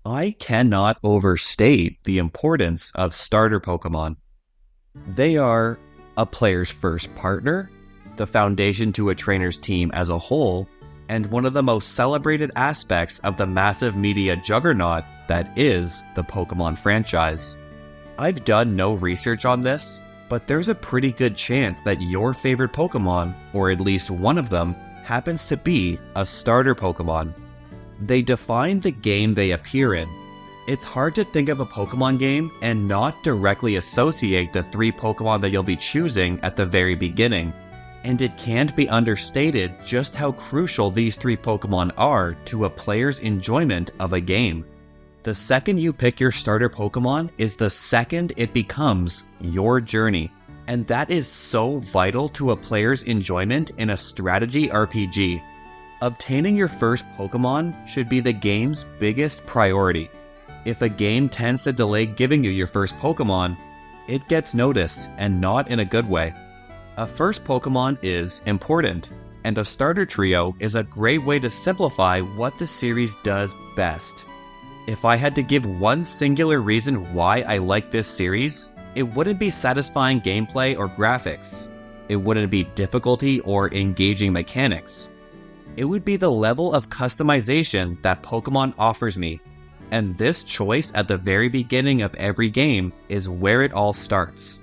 I cannot overstate the importance of starter Pokémon. They are a player's first partner, the foundation to a trainer's team as a whole, and one of the most celebrated aspects of the massive media juggernaut that is the Pokémon franchise. I've done no research on this, but there's a pretty good chance that your favorite Pokémon, or at least one of them, happens to be a starter Pokémon. They define the game they appear in. It's hard to think of a Pokémon game and not directly associate the 3 Pokémon that you'll be choosing at the very beginning. And it can't be understated just how crucial these 3 Pokémon are to a player's enjoyment of a game. The second you pick your starter Pokémon is the second it becomes your journey. And that is so vital to a player's enjoyment in a strategy RPG. Obtaining your first Pokémon should be the game's biggest priority. If a game tends to delay giving you your first Pokémon, it gets noticed, and not in a good way. A first Pokémon is important, and a starter trio is a great way to simplify what the series does best. If I had to give one singular reason why I like this series, it wouldn't be satisfying gameplay or graphics. It wouldn't be difficulty or engaging mechanics. It would be the level of customization that Pokémon offers me. And this choice at the very beginning of every game is where it all starts.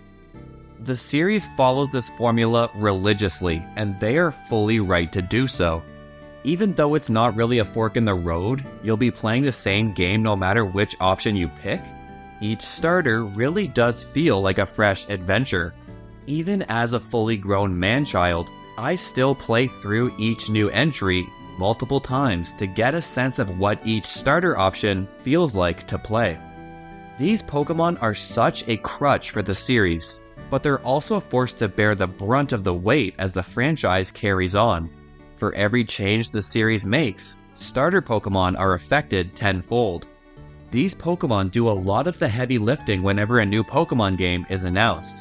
The series follows this formula religiously, and they are fully right to do so. Even though it's not really a fork in the road, you'll be playing the same game no matter which option you pick. Each starter really does feel like a fresh adventure. Even as a fully grown man-child, I still play through each new entry multiple times to get a sense of what each starter option feels like to play. These Pokémon are such a crutch for the series, but they're also forced to bear the brunt of the weight as the franchise carries on. For every change the series makes, starter Pokémon are affected tenfold. These Pokémon do a lot of the heavy lifting whenever a new Pokémon game is announced.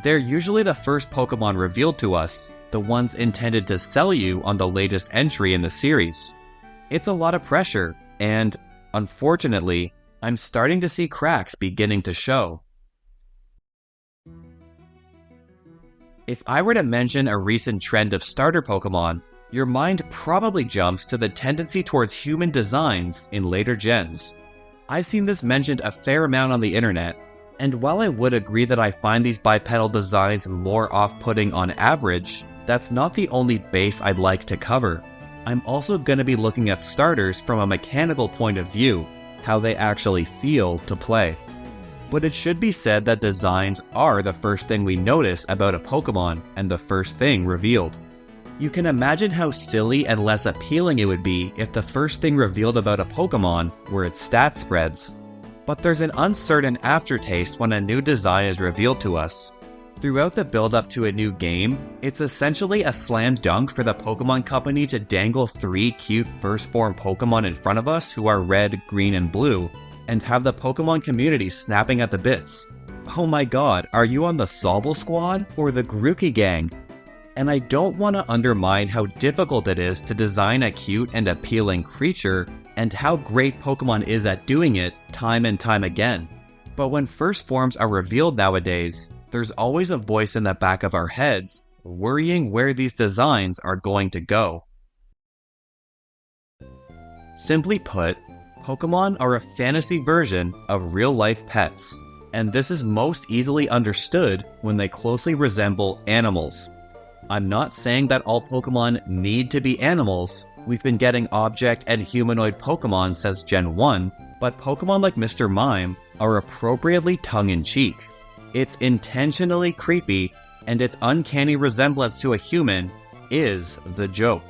They're usually the first Pokémon revealed to us, the ones intended to sell you on the latest entry in the series. It's a lot of pressure, and, unfortunately, I'm starting to see cracks beginning to show. If I were to mention a recent trend of starter Pokémon, your mind probably jumps to the tendency towards human designs in later gens. I've seen this mentioned a fair amount on the internet, and while I would agree that I find these bipedal designs more off-putting on average, that's not the only base I'd like to cover. I'm also going to be looking at starters from a mechanical point of view, how they actually feel to play. But it should be said that designs are the first thing we notice about a Pokémon and the first thing revealed. You can imagine how silly and less appealing it would be if the first thing revealed about a Pokémon were its stat spreads. But there's an uncertain aftertaste when a new design is revealed to us. Throughout the build-up to a new game, it's essentially a slam dunk for the Pokémon Company to dangle 3 cute first-form Pokémon in front of us who are red, green, and blue, and have the Pokémon community snapping at the bits. Oh my god, are you on the Sobble Squad or the Grookey Gang? And I don't want to undermine how difficult it is to design a cute and appealing creature, and how great Pokémon is at doing it time and time again. But when first forms are revealed nowadays, there's always a voice in the back of our heads, worrying where these designs are going to go. Simply put, Pokémon are a fantasy version of real-life pets, and this is most easily understood when they closely resemble animals. I'm not saying that all Pokémon need to be animals. We've been getting object and humanoid Pokémon since Gen 1, but Pokémon like Mr. Mime are appropriately tongue-in-cheek. It's intentionally creepy, and its uncanny resemblance to a human is the joke.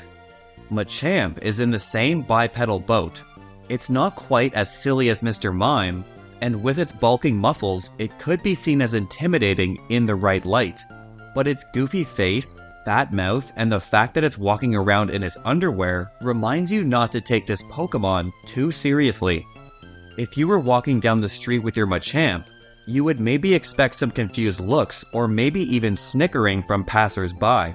Machamp is in the same bipedal boat. It's not quite as silly as Mr. Mime, and with its bulking muscles, it could be seen as intimidating in the right light. But its goofy face, fat mouth, and the fact that it's walking around in its underwear reminds you not to take this Pokémon too seriously. If you were walking down the street with your Machamp, you would maybe expect some confused looks or maybe even snickering from passers-by.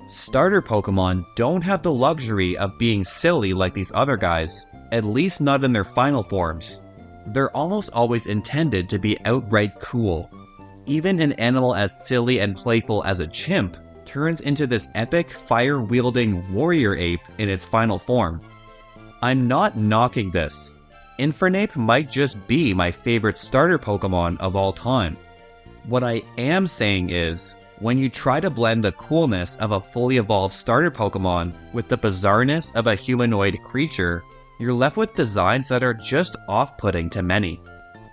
Starter Pokémon don't have the luxury of being silly like these other guys, at least not in their final forms. They're almost always intended to be outright cool. Even an animal as silly and playful as a chimp turns into this epic fire-wielding warrior ape in its final form. I'm not knocking this. Infernape might just be my favorite starter Pokemon of all time. What I am saying is, when you try to blend the coolness of a fully evolved starter Pokemon with the bizarreness of a humanoid creature, you're left with designs that are just off-putting to many.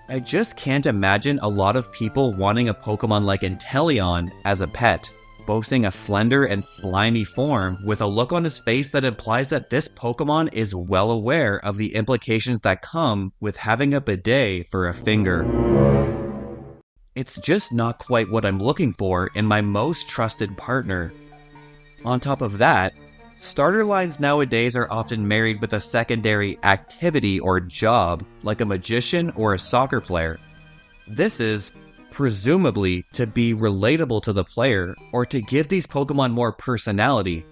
I just can't imagine a lot of people wanting a Pokemon like Inteleon as a pet, boasting a slender and slimy form with a look on his face that implies that this Pokemon is well aware of the implications that come with having a bidet for a finger. It's just not quite what I'm looking for in my most trusted partner. On top of that, starter lines nowadays are often married with a secondary activity or job, like a magician or a soccer player. This is, presumably, to be relatable to the player or to give these Pokemon more personality.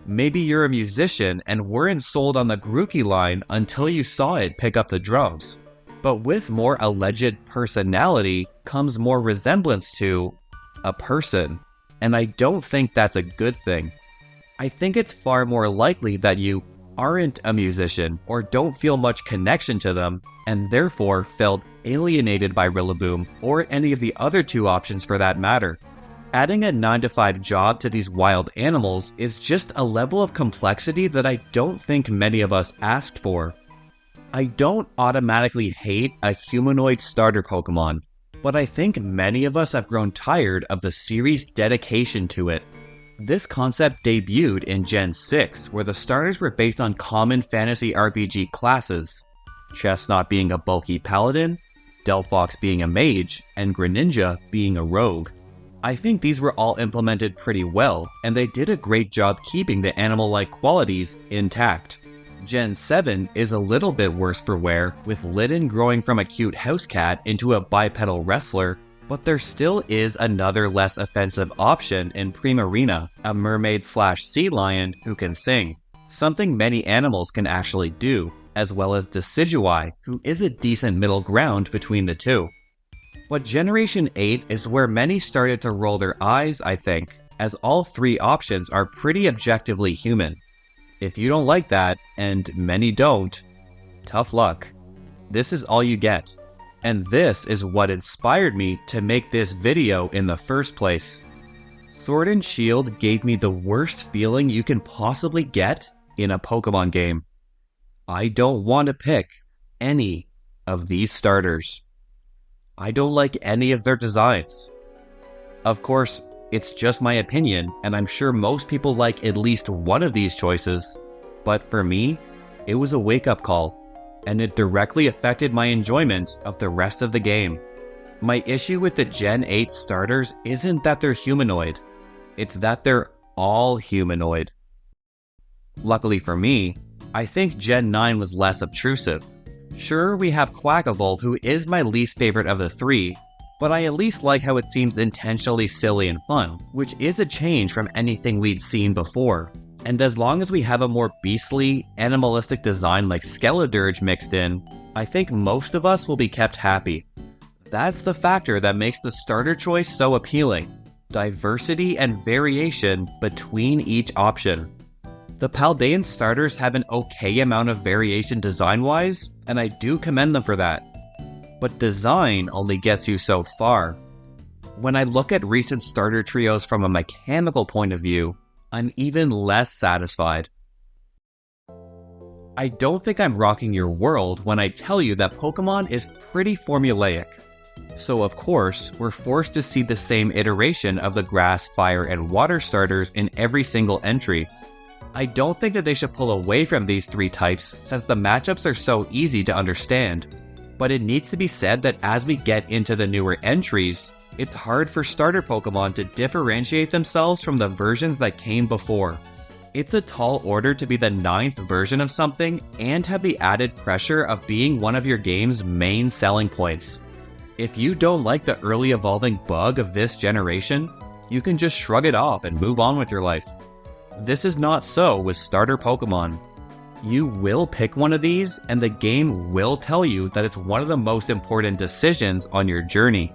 Maybe you're a musician and weren't sold on the Grookey line until you saw it pick up the drums. But with more alleged personality comes more resemblance to a person, and I don't think that's a good thing. I think it's far more likely that you aren't a musician or don't feel much connection to them, and therefore felt alienated by Rillaboom or any of the other two options for that matter. Adding a 9-to-5 job to these wild animals is just a level of complexity that I don't think many of us asked for. I don't automatically hate a humanoid starter Pokemon, but I think many of us have grown tired of the series' dedication to it. This concept debuted in Gen 6, where the starters were based on common fantasy RPG classes, Chestnut being a bulky paladin, Delphox being a mage, and Greninja being a rogue. I think these were all implemented pretty well, and they did a great job keeping the animal-like qualities intact. Gen 7 is a little bit worse for wear, with Litten growing from a cute house cat into a bipedal wrestler, but there still is another less offensive option in Primarina, a mermaid/sea lion who can sing, something many animals can actually do, as well as Decidueye, who is a decent middle ground between the two. But Generation 8 is where many started to roll their eyes, I think, as all three options are pretty objectively human. If you don't like that, and many don't, tough luck. This is all you get. And this is what inspired me to make this video in the first place. Sword and Shield gave me the worst feeling you can possibly get in a Pokemon game. I don't want to pick any of these starters. I don't like any of their designs. Of course, it's just my opinion, and I'm sure most people like at least one of these choices, but for me, it was a wake-up call, and it directly affected my enjoyment of the rest of the game. My issue with the Gen 8 starters isn't that they're humanoid, it's that they're all humanoid. Luckily for me, I think Gen 9 was less obtrusive. Sure, we have Quackavolt, who is my least favorite of the three, but I at least like how it seems intentionally silly and fun, which is a change from anything we'd seen before. And as long as we have a more beastly, animalistic design like Skeledirge mixed in, I think most of us will be kept happy. That's the factor that makes the starter choice so appealing: diversity and variation between each option. The Paldean starters have an okay amount of variation design-wise, and I do commend them for that. But design only gets you so far. When I look at recent starter trios from a mechanical point of view, I'm even less satisfied. I don't think I'm rocking your world when I tell you that Pokemon is pretty formulaic. So of course, we're forced to see the same iteration of the grass, fire, and water starters in every single entry. I don't think that they should pull away from these three types since the matchups are so easy to understand. But it needs to be said that as we get into the newer entries, it's hard for starter Pokemon to differentiate themselves from the versions that came before. It's a tall order to be the 9th version of something and have the added pressure of being one of your game's main selling points. If you don't like the early evolving bug of this generation, you can just shrug it off and move on with your life. This is not so with starter Pokemon. You will pick one of these, and the game will tell you that it's one of the most important decisions on your journey.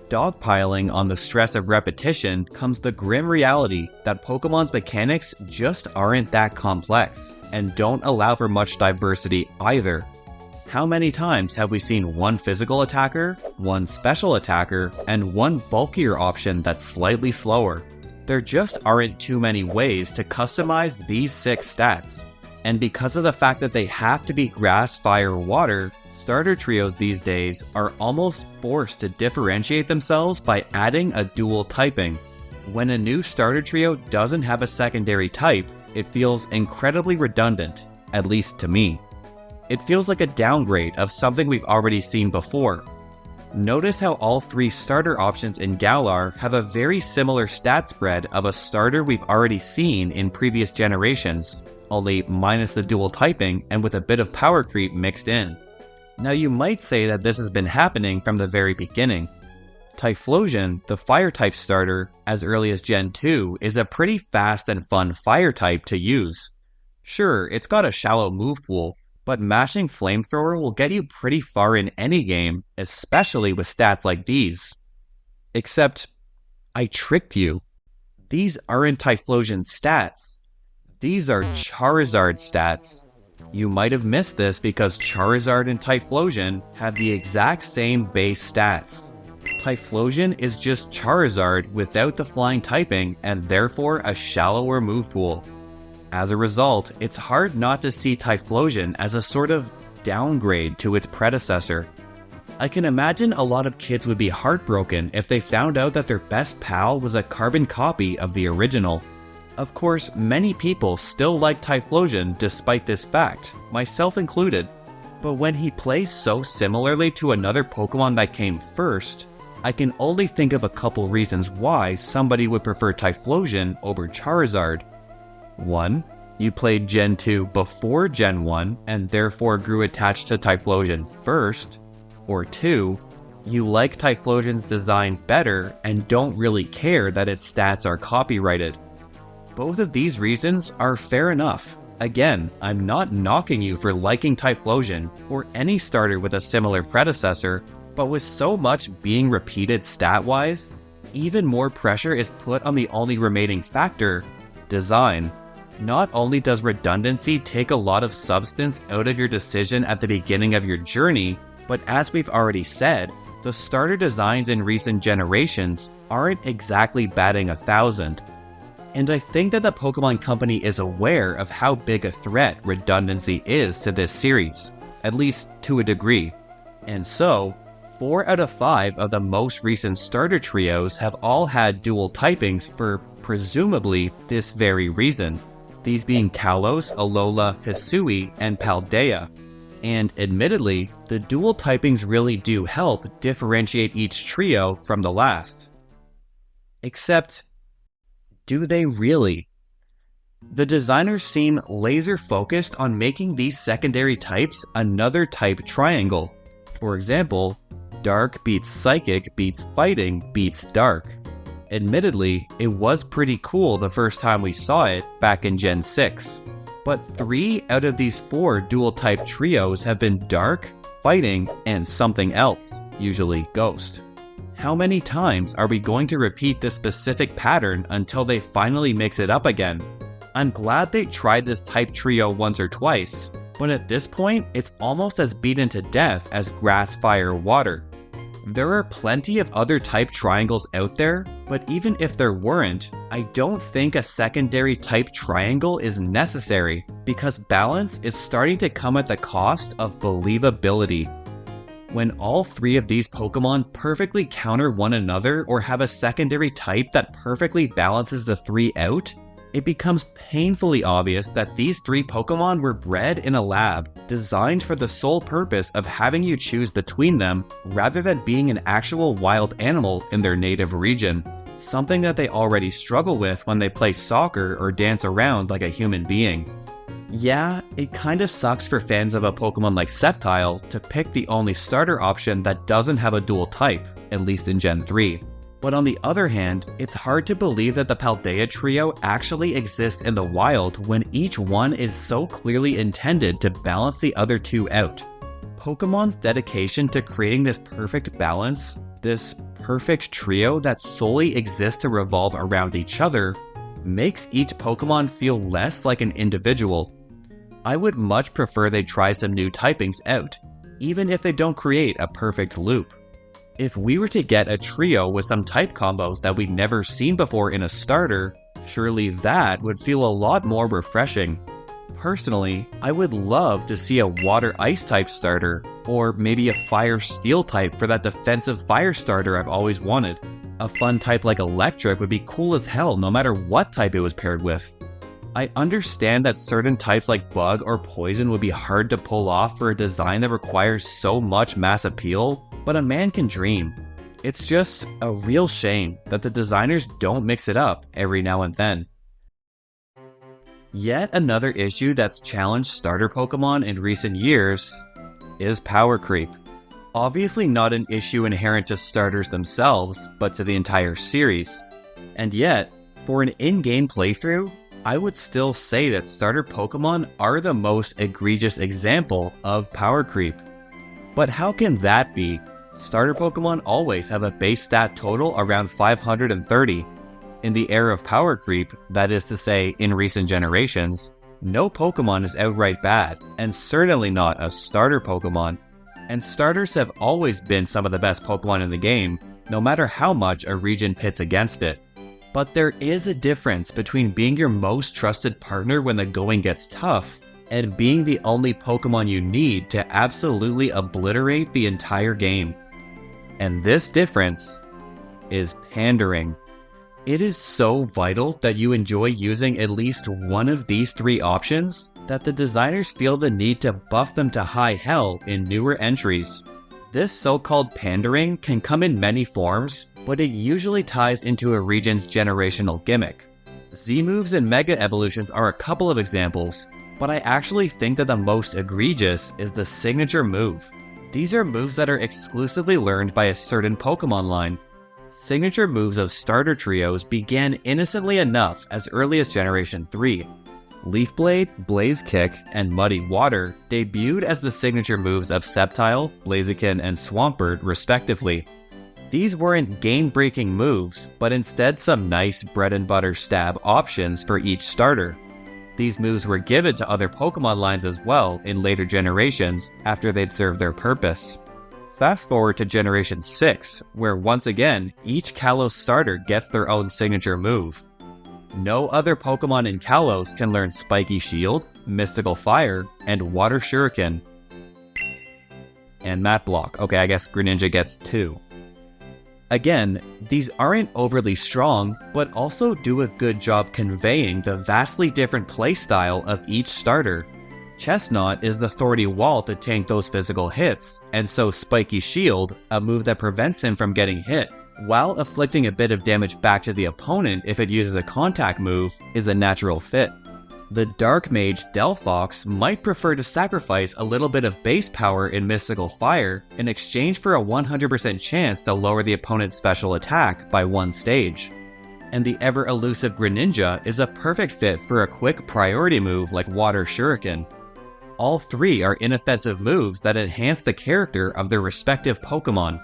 Dogpiling on the stress of repetition comes the grim reality that Pokemon's mechanics just aren't that complex, and don't allow for much diversity either. How many times have we seen one physical attacker, one special attacker, and one bulkier option that's slightly slower? There just aren't too many ways to customize these 6 stats. And because of the fact that they have to be grass, fire, water, starter trios these days are almost forced to differentiate themselves by adding a dual typing. When a new starter trio doesn't have a secondary type, it feels incredibly redundant, at least to me. It feels like a downgrade of something we've already seen before. Notice how all 3 starter options in Galar have a very similar stat spread of a starter we've already seen in previous generations, only minus the dual typing and with a bit of power creep mixed in. Now you might say that this has been happening from the very beginning. Typhlosion, the fire type starter, as early as Gen 2, is a pretty fast and fun fire type to use. Sure, it's got a shallow move pool, but mashing Flamethrower will get you pretty far in any game, especially with stats like these. Except, I tricked you. These aren't Typhlosion stats. These are Charizard stats. You might have missed this because Charizard and Typhlosion have the exact same base stats. Typhlosion is just Charizard without the flying typing and therefore a shallower move pool. As a result, it's hard not to see Typhlosion as a sort of downgrade to its predecessor. I can imagine a lot of kids would be heartbroken if they found out that their best pal was a carbon copy of the original. Of course, many people still like Typhlosion despite this fact, myself included. But when he plays so similarly to another Pokemon that came first, I can only think of a couple reasons why somebody would prefer Typhlosion over Charizard. 1. You played Gen 2 before Gen 1 and therefore grew attached to Typhlosion first. Or 2. You like Typhlosion's design better and don't really care that its stats are copyrighted. Both of these reasons are fair enough. Again, I'm not knocking you for liking Typhlosion or any starter with a similar predecessor, but with so much being repeated stat-wise, even more pressure is put on the only remaining factor, design. Not only does redundancy take a lot of substance out of your decision at the beginning of your journey, but as we've already said, the starter designs in recent generations aren't exactly batting 1,000. And I think that the Pokemon Company is aware of how big a threat redundancy is to this series, at least to a degree. And so, 4 out of 5 of the most recent starter trios have all had dual typings for, presumably, this very reason. These being Kalos, Alola, Hisui, and Paldea. And admittedly, the dual typings really do help differentiate each trio from the last. Except, do they really? The designers seem laser focused on making these secondary types another type triangle. For example, Dark beats Psychic beats Fighting beats Dark. Admittedly, it was pretty cool the first time we saw it back in Gen 6. But 3 out of these 4 dual type trios have been Dark, Fighting, and something else, usually Ghost. How many times are we going to repeat this specific pattern until they finally mix it up again? I'm glad they tried this type trio once or twice, but at this point, it's almost as beaten to death as Grass, Fire, Water. There are plenty of other type triangles out there, but even if there weren't, I don't think a secondary type triangle is necessary, because balance is starting to come at the cost of believability. When all 3 of these Pokemon perfectly counter one another or have a secondary type that perfectly balances the 3 out, it becomes painfully obvious that these 3 Pokemon were bred in a lab, designed for the sole purpose of having you choose between them rather than being an actual wild animal in their native region, something that they already struggle with when they play soccer or dance around like a human being. Yeah, it kinda sucks for fans of a Pokemon like Sceptile to pick the only starter option that doesn't have a dual type, at least in Gen 3. But on the other hand, it's hard to believe that the Paldea trio actually exists in the wild when each one is so clearly intended to balance the other two out. Pokemon's dedication to creating this perfect balance, this perfect trio that solely exists to revolve around each other, makes each Pokemon feel less like an individual. I would much prefer they try some new typings out, even if they don't create a perfect loop. If we were to get a trio with some type combos that we'd never seen before in a starter, surely that would feel a lot more refreshing. Personally, I would love to see a water-ice type starter, or maybe a fire-steel type for that defensive fire starter I've always wanted. A fun type like electric would be cool as hell no matter what type it was paired with. I understand that certain types like bug or poison would be hard to pull off for a design that requires so much mass appeal, but a man can dream. It's just a real shame that the designers don't mix it up every now and then. Yet another issue that's challenged starter Pokemon in recent years is power creep. Obviously not an issue inherent to starters themselves, but to the entire series. And yet, for an in-game playthrough, I would still say that starter Pokemon are the most egregious example of power creep. But how can that be? Starter Pokemon always have a base stat total around 530. In the era of power creep, that is to say, in recent generations, no Pokemon is outright bad, and certainly not a starter Pokemon. And starters have always been some of the best Pokemon in the game, no matter how much a region pits against it. But there is a difference between being your most trusted partner when the going gets tough, and being the only Pokemon you need to absolutely obliterate the entire game. And this difference is pandering. It is so vital that you enjoy using at least one of these three options that the designers feel the need to buff them to high hell in newer entries. This so-called pandering can come in many forms, but it usually ties into a region's generational gimmick. Z-moves and Mega Evolutions are a couple of examples, but I actually think that the most egregious is the signature move. These are moves that are exclusively learned by a certain Pokemon line. Signature moves of starter trios began innocently enough as early as Generation 3. Leaf Blade, Blaze Kick, and Muddy Water debuted as the signature moves of Sceptile, Blaziken, and Swampert respectively. These weren't game-breaking moves, but instead some nice bread-and-butter stab options for each starter. These moves were given to other Pokemon lines as well in later generations after they'd served their purpose. Fast forward to Generation 6, where once again, each Kalos starter gets their own signature move. No other Pokemon in Kalos can learn Spiky Shield, Mystical Fire, and Water Shuriken. And Mat Block. Okay, I guess Greninja gets 2. Again, these aren't overly strong, but also do a good job conveying the vastly different playstyle of each starter. Chestnut is the Thorny Wall to tank those physical hits, and so Spiky Shield, a move that prevents him from getting hit, while afflicting a bit of damage back to the opponent if it uses a contact move, is a natural fit. The Dark Mage Delphox might prefer to sacrifice a little bit of base power in Mystical Fire in exchange for a 100% chance to lower the opponent's special attack by 1 stage. And the ever-elusive Greninja is a perfect fit for a quick priority move like Water Shuriken. All three are inoffensive moves that enhance the character of their respective Pokemon.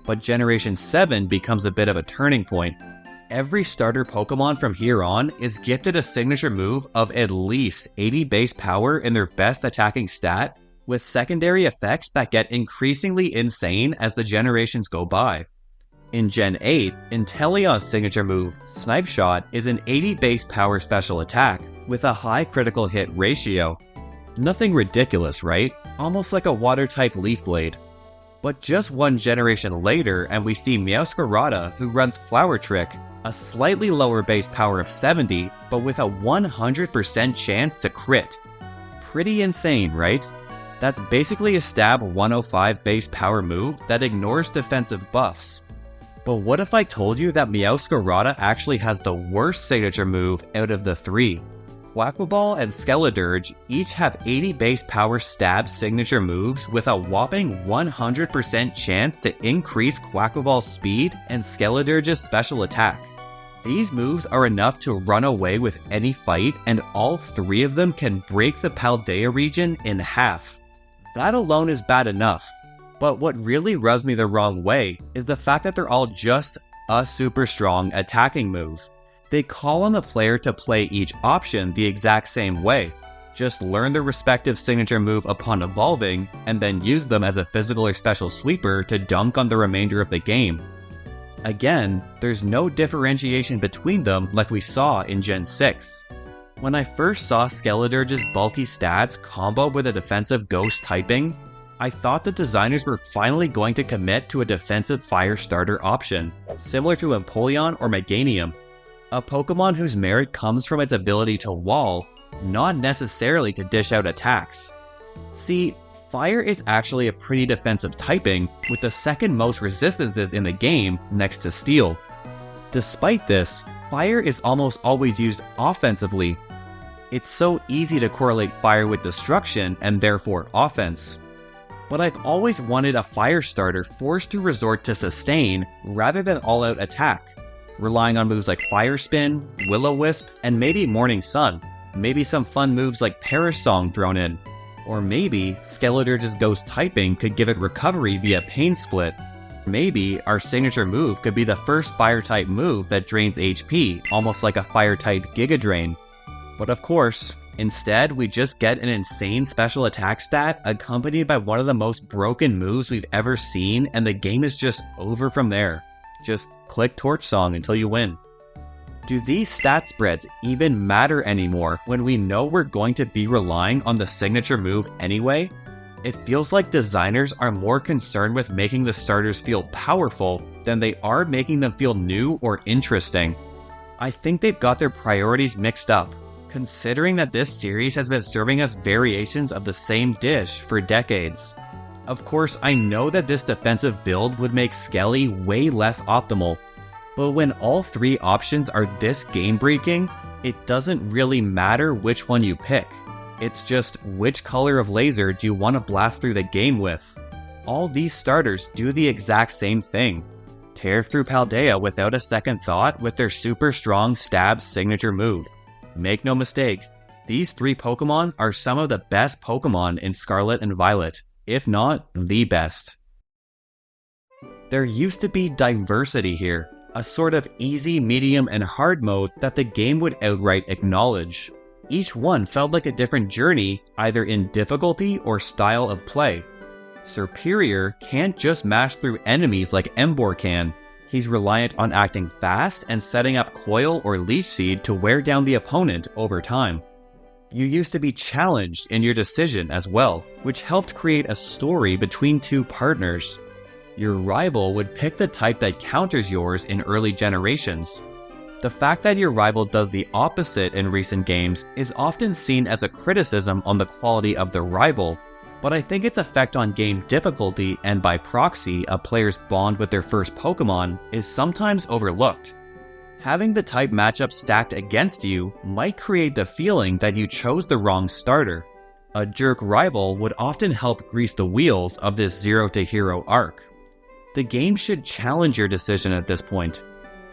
But Generation 7 becomes a bit of a turning point. Every starter Pokemon from here on is gifted a signature move of at least 80 base power in their best attacking stat, with secondary effects that get increasingly insane as the generations go by. In Gen 8, Inteleon's signature move, Snipe Shot, is an 80 base power special attack, with a high critical hit ratio. Nothing ridiculous, right? Almost like a water-type Leaf Blade. But just one generation later and we see Meowscarada, who runs Flower Trick, a slightly lower base power of 70, but with a 100% chance to crit. Pretty insane, right? That's basically a stab 105 base power move that ignores defensive buffs. But what if I told you that Meowscarada actually has the worst signature move out of the three? Quaquaval and Skeledirge each have 80 base power stab signature moves with a whopping 100% chance to increase Quaquaval's speed and Skeledirge's special attack. These moves are enough to run away with any fight, and all three of them can break the Paldea region in half. That alone is bad enough, but what really rubs me the wrong way is the fact that they're all just a super strong attacking move. They call on the player to play each option the exact same way. Just learn their respective signature move upon evolving, and then use them as a physical or special sweeper to dunk on the remainder of the game. Again, there's no differentiation between them like we saw in Gen 6. When I first saw Skeledirge's bulky stats combo with a defensive ghost typing, I thought the designers were finally going to commit to a defensive fire starter option, similar to Empoleon or Meganium. A Pokemon whose merit comes from its ability to wall, not necessarily to dish out attacks. See, Fire is actually a pretty defensive typing, with the second most resistances in the game next to Steel. Despite this, Fire is almost always used offensively. It's so easy to correlate Fire with Destruction and therefore offense. But I've always wanted a Fire starter forced to resort to Sustain rather than all-out attack, relying on moves like Fire Spin, Will-O-Wisp, and maybe Morning Sun. Maybe some fun moves like Perish Song thrown in. Or maybe Skeledirge's ghost typing could give it recovery via Pain Split. Maybe our signature move could be the first fire type move that drains HP, almost like a fire type Giga Drain. But of course, instead we just get an insane special attack stat accompanied by one of the most broken moves we've ever seen, and the game is just over from there. Just click Torch Song until you win. Do these stat spreads even matter anymore when we know we're going to be relying on the signature move anyway? It feels like designers are more concerned with making the starters feel powerful than they are making them feel new or interesting. I think they've got their priorities mixed up, considering that this series has been serving us variations of the same dish for decades. Of course, I know that this defensive build would make Skelly way less optimal, but when all three options are this game-breaking, it doesn't really matter which one you pick. It's just which color of laser do you want to blast through the game with. All these starters do the exact same thing. Tear through Paldea without a second thought with their super strong stab signature move. Make no mistake, these three Pokemon are some of the best Pokemon in Scarlet and Violet, if not the best. There used to be diversity here. A sort of easy, medium, and hard mode that the game would outright acknowledge. Each one felt like a different journey, either in difficulty or style of play. Superior can't just mash through enemies like Emboar can. He's reliant on acting fast and setting up Coil or Leech Seed to wear down the opponent over time. You used to be challenged in your decision as well, which helped create a story between two partners. Your rival would pick the type that counters yours in early generations. The fact that your rival does the opposite in recent games is often seen as a criticism on the quality of the rival, but I think its effect on game difficulty and by proxy a player's bond with their first Pokemon is sometimes overlooked. Having the type matchup stacked against you might create the feeling that you chose the wrong starter. A jerk rival would often help grease the wheels of this Zero to Hero arc. The game should challenge your decision at this point.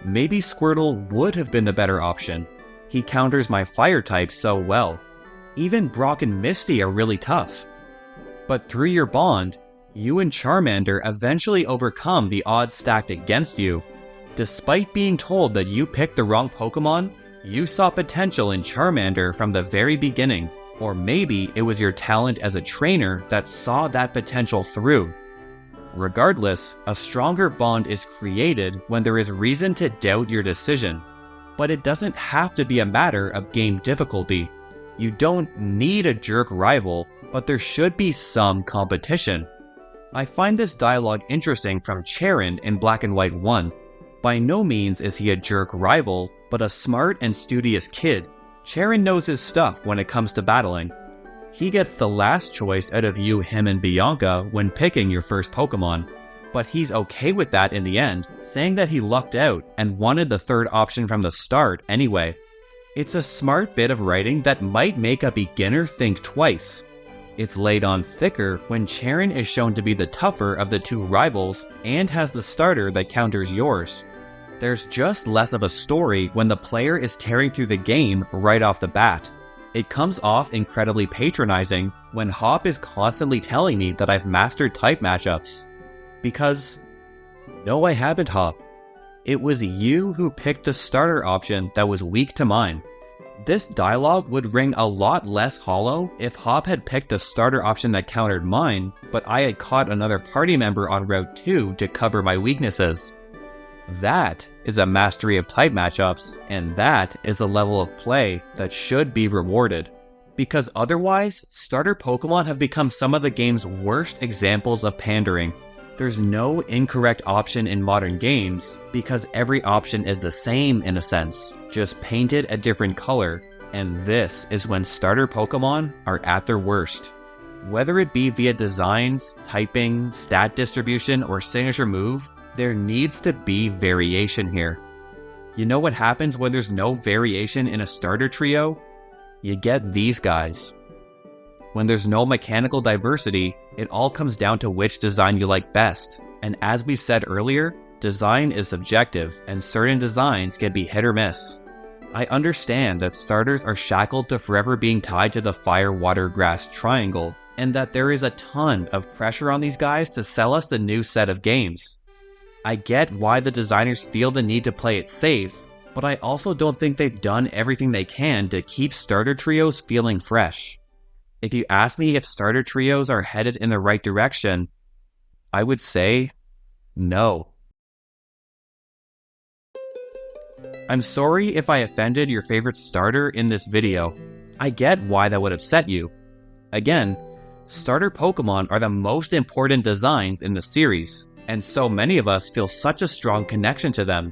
Maybe Squirtle would have been the better option. He counters my fire type so well. Even Brock and Misty are really tough. But through your bond, you and Charmander eventually overcome the odds stacked against you. Despite being told that you picked the wrong Pokemon, you saw potential in Charmander from the very beginning. Or maybe it was your talent as a trainer that saw that potential through. Regardless, a stronger bond is created when there is reason to doubt your decision. But it doesn't have to be a matter of game difficulty. You don't need a jerk rival, but there should be some competition. I find this dialogue interesting from Charon in Black and White 1. By no means is he a jerk rival, but a smart and studious kid. Charon knows his stuff when it comes to battling. He gets the last choice out of you, him, and Bianca when picking your first Pokemon. But he's okay with that in the end, saying that he lucked out and wanted the third option from the start anyway. It's a smart bit of writing that might make a beginner think twice. It's laid on thicker when Charon is shown to be the tougher of the two rivals and has the starter that counters yours. There's just less of a story when the player is tearing through the game right off the bat. It comes off incredibly patronizing when Hop is constantly telling me that I've mastered type matchups. Because, no, I haven't, Hop. It was you who picked the starter option that was weak to mine. This dialogue would ring a lot less hollow if Hop had picked the starter option that countered mine, but I had caught another party member on Route 2 to cover my weaknesses. That is a mastery of type matchups, and that is a level of play that should be rewarded. Because otherwise, starter Pokemon have become some of the game's worst examples of pandering. There's no incorrect option in modern games, because every option is the same in a sense, just painted a different color, and this is when starter Pokemon are at their worst. Whether it be via designs, typing, stat distribution, or signature move, there needs to be variation here. You know what happens when there's no variation in a starter trio? You get these guys. When there's no mechanical diversity, it all comes down to which design you like best. And as we said earlier, design is subjective, and certain designs can be hit or miss. I understand that starters are shackled to forever being tied to the fire, water, grass triangle, and that there is a ton of pressure on these guys to sell us the new set of games. I get why the designers feel the need to play it safe, but I also don't think they've done everything they can to keep starter trios feeling fresh. If you ask me if starter trios are headed in the right direction, I would say no. I'm sorry if I offended your favorite starter in this video. I get why that would upset you. Again, starter Pokemon are the most important designs in the series, and so many of us feel such a strong connection to them.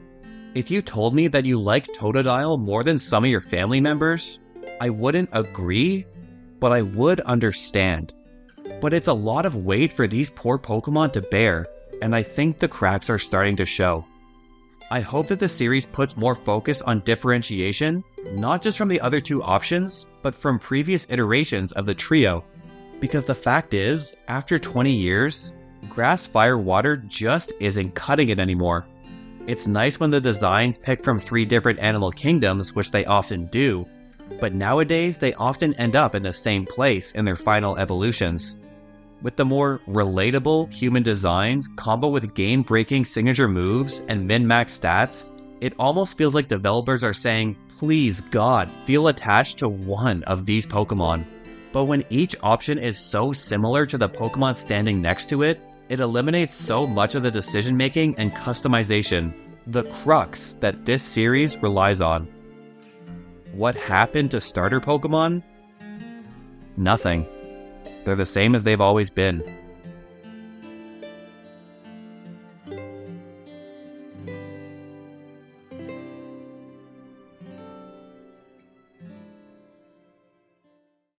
If you told me that you like Totodile more than some of your family members, I wouldn't agree, but I would understand. But it's a lot of weight for these poor Pokemon to bear, and I think the cracks are starting to show. I hope that the series puts more focus on differentiation, not just from the other two options, but from previous iterations of the trio. Because the fact is, after 20 years, Grass, Fire, Water just isn't cutting it anymore. It's nice when the designs pick from 3 different animal kingdoms, which they often do, but nowadays they often end up in the same place in their final evolutions. With the more relatable human designs combo with game-breaking signature moves and min-max stats, it almost feels like developers are saying, please God, feel attached to one of these Pokemon. But when each option is so similar to the Pokemon standing next to it, it eliminates so much of the decision-making and customization, the crux that this series relies on. What happened to starter Pokemon? Nothing. They're the same as they've always been.